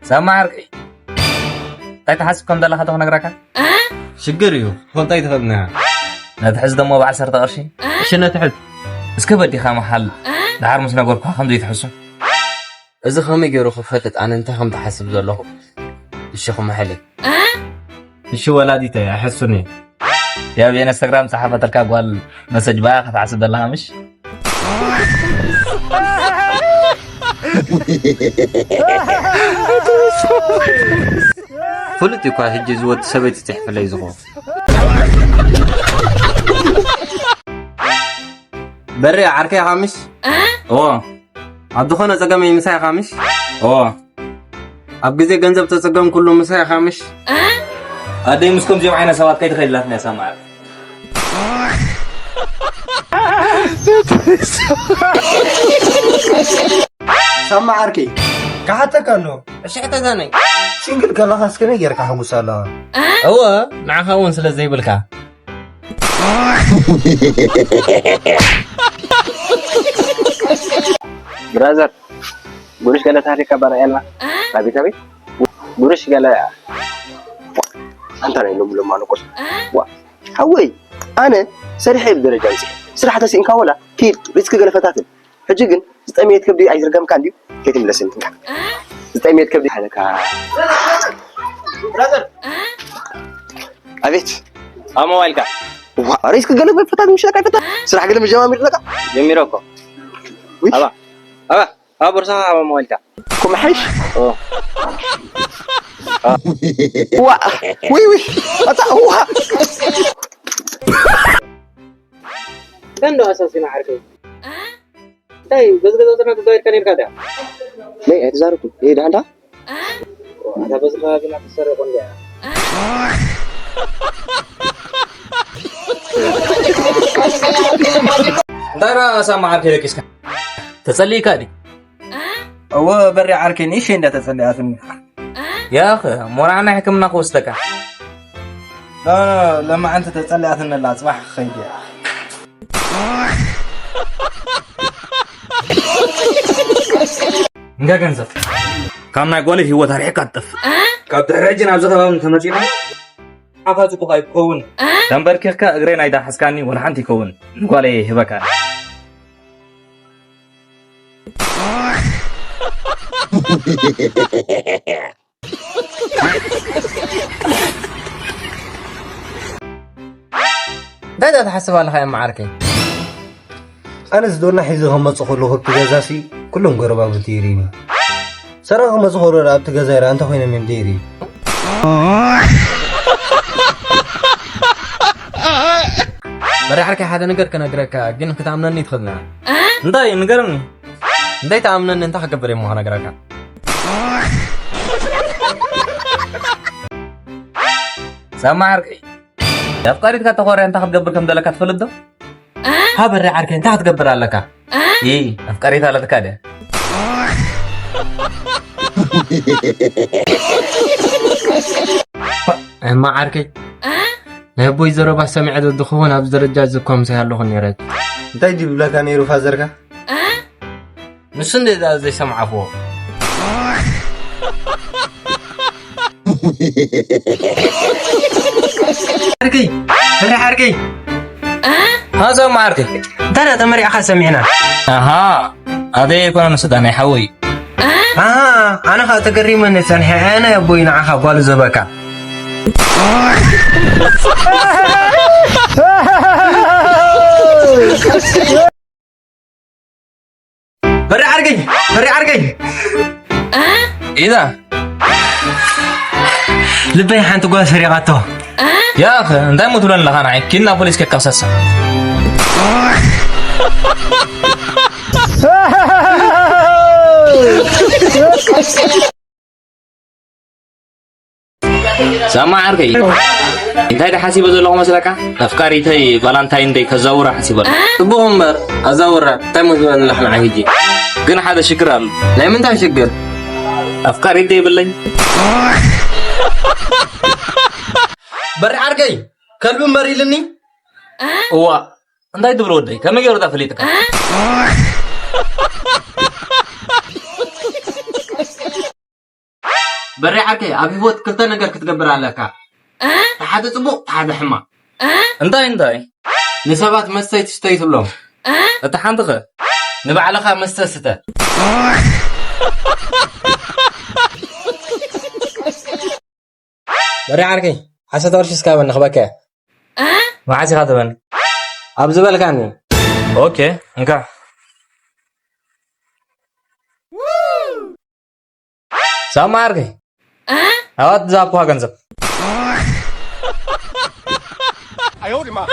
سامعك تايت حاسب كم دلها هذا هنقرأك شجريو فلتايت خدنا نتحس دمو بعشرة قرشي شنو تحس اسكبدي خا محل دعار مسنا قولك خم دي تحسن إذا خمي يجرو خفتت أنا أنت خم تحسب زلهم الشيخ محلي شو ولادي تاي أحسني يا بي انستغرام صحافة تركب قال مسج بقى خفعسب دلها مش فلتي كوا هجي زود سبيتي تحفل يزغو بري عركي خامش اوه عبدخونه زقمي مساي خامش اوه اب غزي ገንዘብ ተጸገም ኩሉ مساي خامش ادي مسكم جمع عينا سوات كي تخيلاتنا يا سامع سامع عركي كحتى كانوا ايش حتى ثاني سينجل كان خاص كنا يركع حمصالا هو نعها ون سلا زي بالكا برازر قولش قال تاريخ برا يلا تبي قولش قال أنت لما نقص هوي أنا سريح بدرجة سرحة سينكا ولا كيف ريسك قال فتاتن حجيجن استأميت كبدي عايز رقم كاندي كيتم لسنت استأميت كبدي حالك برازر أبيت أما ويلكا ريسك قال فتاتن مش لك فتات سرحة قال مجمع لك جميروكو أبا برصا أبا مويلكا كم حش وي هو كان أساسي ما عارفين طيب بس كده أصلا تدوير كنير كده ليه هتزاركوا إيه ده هذا هذا بس ما بينا تسرق ولا دارا سامعك كده كيسك تسلي كادي هو بري عركين ايش انت تسلي اثني يا اخي مورانا حكمنا قوستك لا لما انت تسلي اثني لا صباح خير እንጋ ገንዘብ ካምና ጎል ህይወት አሪክ አጥፍ ካብተረጅና ዘተባውን ተመጪና አፋቱ ቆይ ኮውን ተንበርክከ እግሬን አይዳ ሐስካኒ ወላ ሓንቲ ኮውን ንጓሌ ህበካ ده تحسب على خيام معركة أنا زدورنا حيزهم مصخلوه بتجازاسي كلهم قربا بتيريني سرهم مصخلوه راب تجازير أنت خوينا من ديري بري حركة حدا نقر كنا قركا جن كتعملني تخذنا انتي نقرني ده تعملني انت حق بري مو أنا قركا سامعك أفكاري تكتغور أنت هتقبل كم دلك هتفلد ده؟ ها بري عركة أنت هتقبر على لك إيه أفكاري ثلاثة كده ما عركة نبوي زربا سمع الدخون أبز درجة زكوم سهلو خنيرات أنت يجيب لك أنا يروح أزرقه نسند إذا زي سمع فوق عركي بري عركي ها سامعك ترى تمري أخا سمعنا أها هذا يكون نسد أنا حوي أنا خا تقري من سنح أنا يا بوي نعخا قال زبكا بري عرقي إذا لبي حانت قوة سريقاته يا أخي أنت متولن لغانا كنا بوليس كقصص سامع عرقي انت هيدا حاسب زلو مسلكا افكاري تي فالنتاين داي كزاورا حاسب بومبر ازاورا تمزون لحنا عيجي كنا هذا شكرا لا من تا شكر افكاري داي بالله بري عرقي كلب مري لني هو انت هيدا برودي كم يجي وردا فليتك بري عركي أبي هوت كلتا نجر كتقبر عليك تحت صبو تحت حما انتاي نسبات مستي تشتيت لهم اتا حندخ نبع لك مستسته بري عركي حسد ورش سكاب نخبك ما عايز هذا ابز بالكاني اوكي انكا سامع عركي اوت زابو هاغنزب哎呦我的妈！